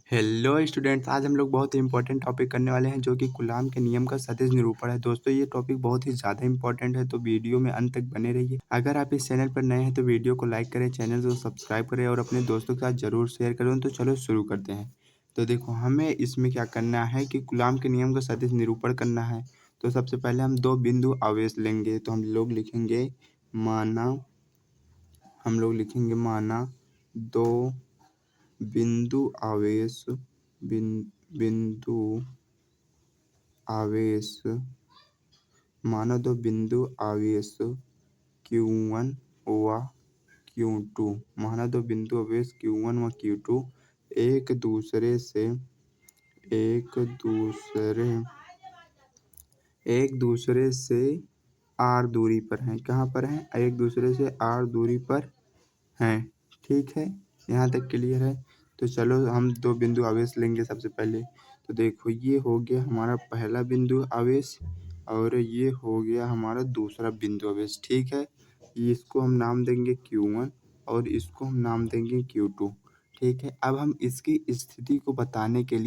Hello students, आज हम लोग बहुत ही इंपॉर्टेंट टॉपिक करने वाले हैं जो कि कूलाम के नियम का सदिश निरूपण है। दोस्तों, ये टॉपिक बहुत ही ज़्यादा इंपॉर्टेंट है, तो वीडियो में अंत तक बने रहिए। अगर आप इस चैनल पर नए हैं तो वीडियो को लाइक करें, चैनल को सब्सक्राइब करें और अपने दोस्तों के साथ जरूर शेयर करें। तो चलो शुरू करते हैं। तो देखो, हमें इसमें क्या करना है कि कूलाम के नियम का सदिश निरूपण करना है। तो सबसे पहले हम दो बिंदु आवेश लेंगे, तो हम लोग लिखेंगे माना दो बिंदु आवेश बिंदु आवेश माना दो बिंदु आवेश Q1 व Q2 माना दो बिंदु आवेश Q1 व Q2 एक दूसरे से एक दूसरे से r दूरी पर हैं। कहाँ पर हैं? एक दूसरे से r दूरी पर हैं। ठीक है, यहाँ तक क्लियर है। तो चलो हम दो बिंदु आवेश लेंगे सबसे पहले। तो देखो, ये हो गया हमारा पहला बिंदु आवेश और ये हो गया हमारा दूसरा बिंदु आवेश। ठीक है, इसको हम नाम देंगे Q1 और इसको हम नाम देंगे Q2। ठीक है, अब हम इसकी स्थिति को बताने के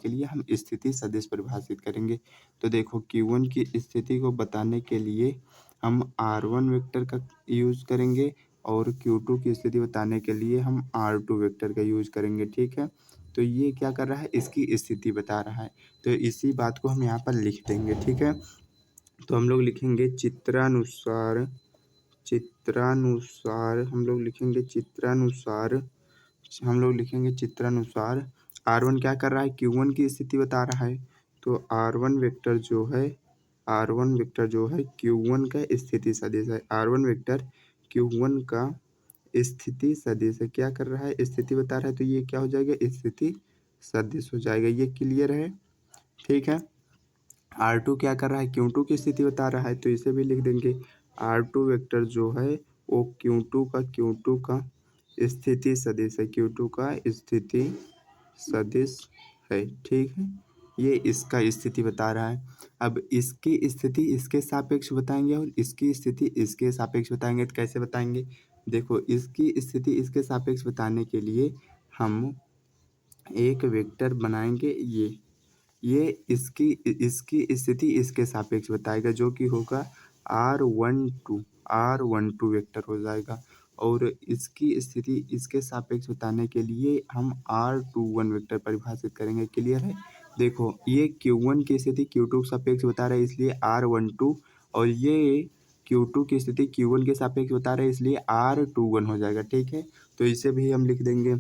लिए हम स्थिति सदिश परिभाषित करेंगे। तो देखो, Q1 की स्थिति को बताने के लिए हम R1 वेक्टर का यूज करेंगे और Q2 की स्थिति बताने के लिए हम R2 वेक्टर का यूज करेंगे। ठीक है, तो ये क्या कर रहा है? इसकी स्थिति बता रहा है, तो इसी बात को हम यहाँ पर लिख देंगे। ठीक है, तो हम लोग लिखेंगे चित्रानुसार R1 क्या कर रहा है? Q1 की स्थिति बता रहा है। तो R1 वेक्टर जो है Q1 का स्थिति सदिश है। R1 वेक्टर Q1 का स्थिति सदिश है। क्या कर रहा है? स्थिति बता रहा है, तो ये क्या हो जाएगा? स्थिति सदिश हो जाएगा। ये क्लियर है? ठीक है, R2 क्या कर रहा है? Q2 की स्थिति बता रहा है, तो इसे भी लिख देंगे। R2 वेक्टर जो है वो Q2 का स्थिति सदिश है। Q2 का स्थिति सदिश है। ठीक है, ये इसका स्थिति बता रहा है। अब इसकी स्थिति इसके सापेक्ष बताएंगे और इसकी स्थिति इसके सापेक्ष बताएंगे। तो कैसे बताएंगे? देखो, इसकी स्थिति इसके सापेक्ष बताने के लिए हम एक वेक्टर बनाएंगे। ये इसकी स्थिति इसके सापेक्ष बताएगा, जो कि होगा R12 वेक्टर हो जाएगा। और इसकी स्थिति इसके सापेक्ष बताने के लिए हम R21 वेक्टर परिभाषित करेंगे। क्लियर है? देखो, ये Q1 की स्थिति Q2 के सापेक्ष बता रहा है, इसलिए R12, और ये Q2 की स्थिति Q1 के सापेक्ष बता रहा है, इसलिए R21 हो जाएगा। ठीक है, तो इसे भी हम लिख देंगे।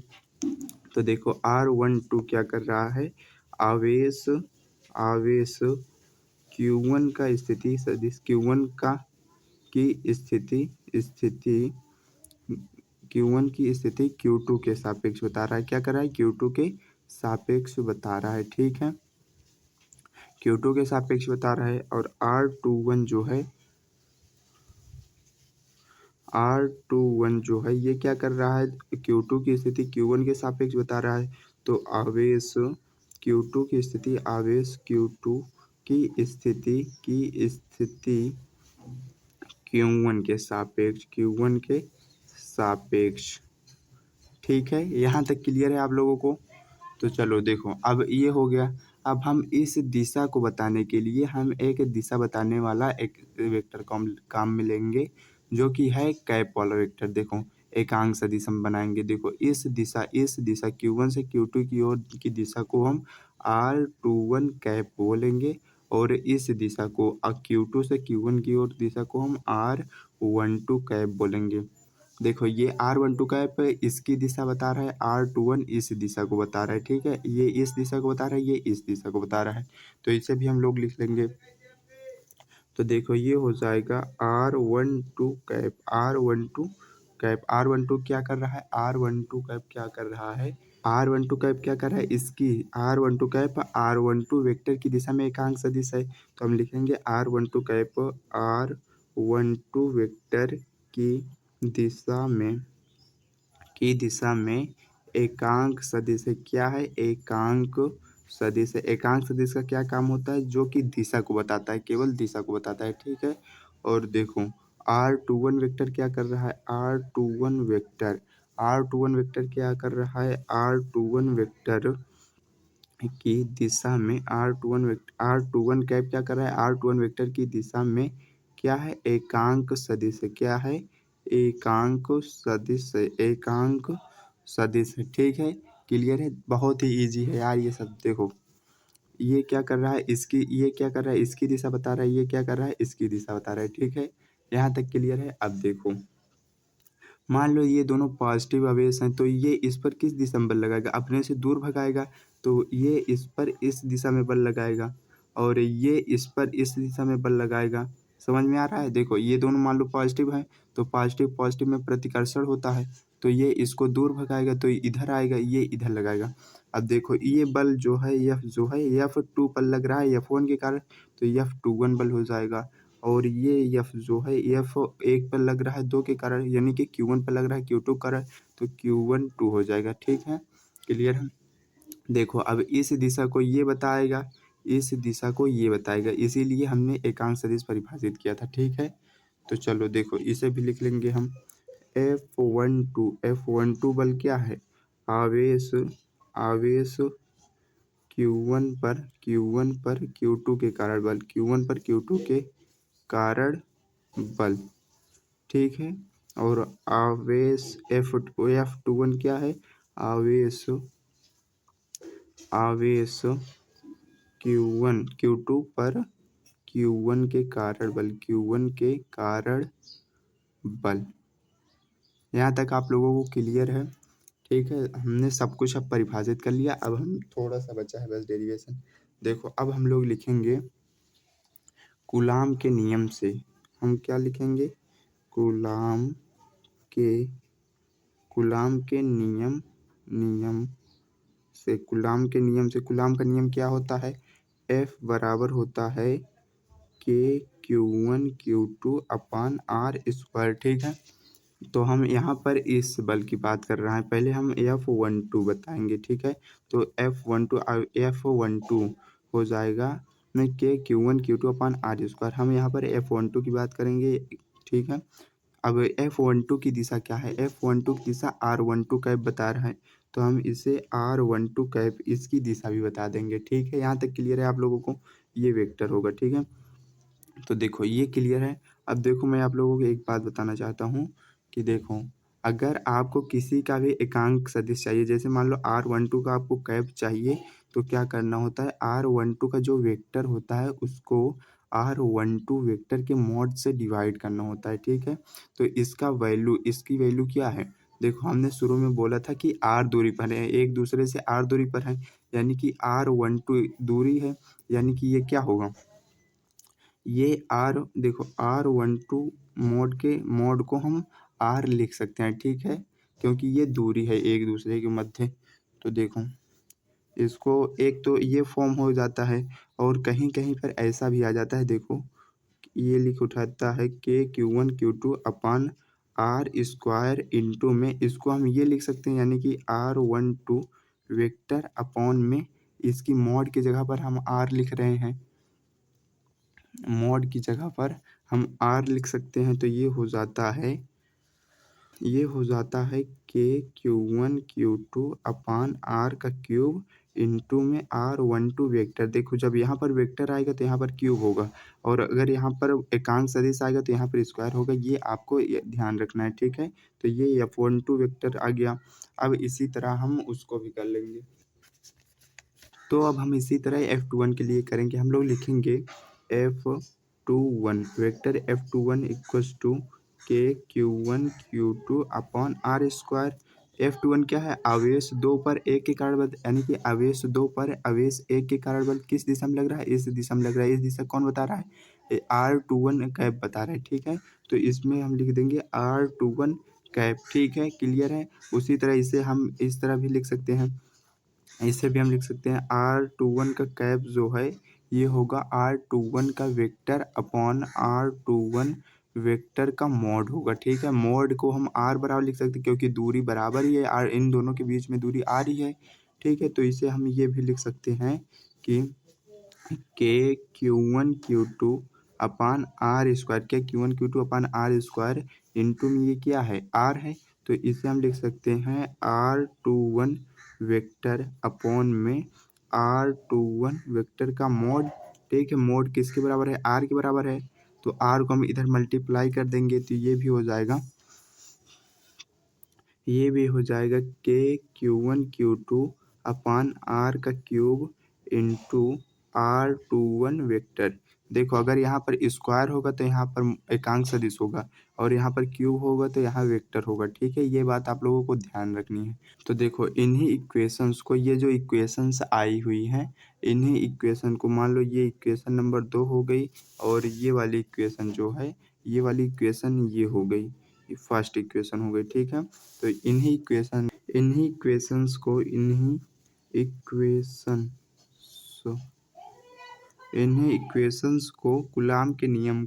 तो देखो, R12 क्या कर रहा है? आवेश Q1 का स्थिति सदिश Q1 की स्थिति Q2 के सापेक्ष बता रहा है। क्या कर रहा है? Q2 के सापेक्ष बता रहा है। ठीक है, Q2 के सापेक्ष बता रहा है। और R21 जो है ये क्या कर रहा है? Q2 की स्थिति Q1 के सापेक्ष बता रहा है। तो आवेश Q2 की स्थिति की स्थिति Q1 के सापेक्ष। ठीक है, यहाँ तक क्लियर है आप लोगों को? तो चलो देखो, अब ये हो गया। अब हम इस दिशा को बताने के लिए हम एक दिशा बताने वाला एक वेक्टर काम में लेंगे, जो कि है कैप वाला वेक्टर। देखो, एकांक सदिश हम बनाएंगे। देखो, इस दिशा Q1 से Q2 की ओर की दिशा को हम R21 कैप बोलेंगे और इस दिशा को Q2 से Q1 की ओर दिशा को हम R12 कैप बोलेंगे। देखो, ये R12 कैप इसकी दिशा बता रहा है, R21 इस दिशा को बता रहा है। ठीक है, ये इस दिशा को बता रहा है, ये इस दिशा को बता रहा है, तो इसे भी हम लोग लिख लेंगे। तो देखो, ये हो जाएगा R12 कैप। R12 क्या कर रहा है? R12 कैप क्या कर रहा है? R12 कैप क्या कर रहा है? इसकी R12 कैप R12 वेक्टर की दिशा में एकांक सदिश है, तो हम लिखेंगे R12 कैप R12 वेक्टर की दिशा में एकांक सदिश है। क्या है? एकांक सदिश है। एकांक सदिश का क्या काम होता है? जो कि दिशा को बताता है, केवल दिशा को बताता है। ठीक है, और देखो, R21 वेक्टर क्या कर रहा है? R21 R21 वेक्टर क्या कर रहा है, R21 वेक्टर की दिशा में R21 कैप क्या कर रहा है, R21 वेक्टर की दिशा में क्या है, एकांक सदिश है। क्या है, एकांक सदिश है, एकांक सदिश है। ठीक है, क्लियर है, बहुत ही इजी है यार ये सब। देखो ये क्या कर रहा है, इसकी, ये क्या कर रहा है, इसकी दिशा बता रहा है, ये क्या कर रहा है, इसकी दिशा बता रहा है। ठीक है, यहाँ तक क्लियर है। अब देखो मान लो ये दोनों पॉजिटिव आवेश हैं, तो ये इस पर किस दिशा में बल लगाएगा, अपने से दूर भगाएगा, तो ये इस पर इस दिशा में बल लगाएगा और ये इस पर इस दिशा में बल लगाएगा। समझ में आ रहा है। देखो ये दोनों मान लो पॉजिटिव हैं, तो पॉजिटिव पॉजिटिव में प्रतिकर्षण होता है, तो ये इसको दूर भगाएगा, तो इधर आएगा, ये इधर लगाएगा। अब देखो ये बल जो है F2 पर लग रहा है F1 के कारण, तो F21 बल हो जाएगा। और ये F जो है F1 पर लग रहा है 2 के कारण, यानी कि Q1 पर लग रहा है Q2 कारण, तो Q1 2 हो जाएगा। ठीक है, क्लियर है। देखो अब इस दिशा को ये बताएगा, इस दिशा को ये बताएगा, इसीलिए हमने एकांक सदिश परिभाषित किया था। ठीक है, तो चलो देखो इसे भी लिख लेंगे हम। F12 बल क्या है, आवेश, आवेश Q1 पर Q2 के कारण बल, Q1 पर Q2 के कारण बल। ठीक है, और आवेश F21 क्या है, आवेश, आवेश Q2 पर Q1 के कारण बल, Q1 के कारण बल। यहाँ तक आप लोगों को क्लियर है। ठीक है, हमने सब कुछ अब परिभाषित कर लिया, अब हम थोड़ा सा बचा है बस डेरिवेशन। देखो अब हम लोग लिखेंगे कूलाम के नियम से, हम क्या लिखेंगे, कूलाम के नियम से, कूलाम के नियम से। कूलाम का नियम क्या होता है, F बराबर होता है K Q1 Q2 अपान R स्क्वायर। ठीक है, तो हम यहाँ पर इस बल की बात कर रहे हैं, पहले हम F12 बताएंगे। ठीक है, तो F12 हो जाएगा K Q1 Q2 अपान R स्क्वायर। हम यहाँ पर F12 की बात करेंगे। ठीक है, अब F12 की दिशा क्या है, F12 की दिशा R12 कैप बता रहा है, तो हम इसे R12 कैप इसकी दिशा भी बता देंगे। ठीक है, यहाँ तक क्लियर है आप लोगों को, ये वेक्टर होगा। ठीक है, तो देखो ये क्लियर है। अब देखो मैं आप लोगों को एक बात बताना चाहता हूँ कि देखो अगर आपको किसी का भी एकांक सदिश चाहिए, जैसे मान लो R12 का आपको कैप चाहिए, तो क्या करना होता है, R12 का जो वेक्टर होता है उसको R12 वेक्टर के मॉड से डिवाइड करना होता है। ठीक है, तो इसका वैल्यू, इसकी वैल्यू क्या है, देखो हमने शुरू में बोला था कि R दूरी पर है, एक दूसरे से R दूरी पर है, यानी कि R12 दूरी है, यानी कि ये क्या होगा, ये देखो R12 मोड को हम R लिख सकते हैं। ठीक है, क्योंकि ये दूरी है एक दूसरे के मध्य। तो देखो इसको एक तो ये फॉर्म हो जाता है, और कहीं कहीं पर ऐसा भी आ जाता है। देखो ये लिख उठाता है K Q1 Q2 अपान R स्क्वायर इंटू में, इसको हम ये लिख सकते हैं, यानी कि R12 वेक्टर अपॉन में, इसकी मॉड की जगह पर हम R लिख रहे हैं, मॉड की जगह पर हम R लिख सकते हैं। तो ये हो जाता है, ये हो जाता है K Q1 Q2 अपान R का क्यूब इंटू में R12 वेक्टर। देखो जब यहाँ पर वेक्टर आएगा तो यहाँ पर क्यूब होगा, और अगर यहाँ पर एकांक सदिश आएगा तो यहाँ पर स्क्वायर होगा, ये आपको ध्यान रखना है। ठीक है, तो ये F12 वेक्टर आ गया। अब इसी तरह हम उसको भी कर लेंगे। तो अब हम इसी तरह F21 के लिए करेंगे, हम लोग लिखेंगे F21 vector F21 equals to K Q1 Q2 upon R square. F21 क्या है, आवेश 2 पर 1 के कारण बल, यानी कि आवेश 2 पर आवेश 1 के कारण बल किस दिशा में लग रहा है, इस दिशा में लग रहा है। इस दिशा कौन बता रहा है, R21 कैप बता रहा है। ठीक है, तो इसमें हम लिख देंगे R21 कैप। ठीक है, क्लियर है। उसी तरह इसे हम इस तरह भी लिख सकते हैं, इसे भी हम लिख सकते हैं R21 का कैप जो है ये होगा R21 का वेक्टर अपॉन R21 वेक्टर का मॉड होगा। ठीक है, मॉड को हम R बराबर लिख सकते हैं, क्योंकि दूरी बराबर ही है, R इन दोनों के बीच में दूरी R ही है। ठीक है, तो इसे हम ये भी लिख सकते हैं कि K Q1 Q2 अपान R square, K Q1 Q2 अपान R स्क्वायर इंटू में ये क्या है, R है, तो तो इसे हम लिख सकते हैं R21 वेक्टर अपॉन में R21 वेक्टर का मोड। ठीक है, मोड किसके बराबर है? R के बराबर है। तो R को हम इधर मल्टीप्लाई कर देंगे तो ये भी हो जाएगा K Q1 Q2 अपान R का क्यूब इंटू R21 वेक्टर। देखो, अगर यहाँ पर स्क्वायर होगा तो यहाँ पर एकांक सदिश होगा, और यहाँ पर क्यूब होगा तो यहाँ वेक्टर होगा। ठीक है, ये बात आप लोगों को ध्यान रखनी है। तो देखो, इन्हीं इक्वेशंस को, ये जो इक्वेशंस आई हुई हैं, इन्हीं इक्वेशन को मान लो ये इक्वेशन नंबर 2 हो गई, और ये वाली इक्वेशन जो है, ये वाली इक्वेशन ये हो गई, ये फर्स्ट इक्वेशन हो गई। ठीक है, तो इन्हीं इक्वेशंस को कूलाम के नियम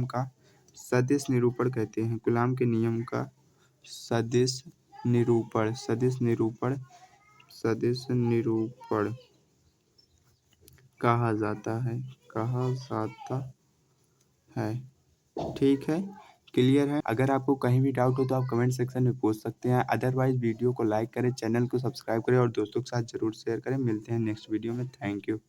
का सदिश निरूपण कहते हैं। कूलाम के नियम का सदिश निरूपण कहा जाता है। ठीक है, क्लियर है? अगर आपको कहीं भी डाउट हो तो आप कमेंट सेक्शन में पूछ सकते हैं। अदरवाइज वीडियो को लाइक करें, चैनल को सब्सक्राइब करें और दोस्तों के साथ जरूर शेयर करें। मिलते हैं नेक्स्ट वीडियो में। Thank you.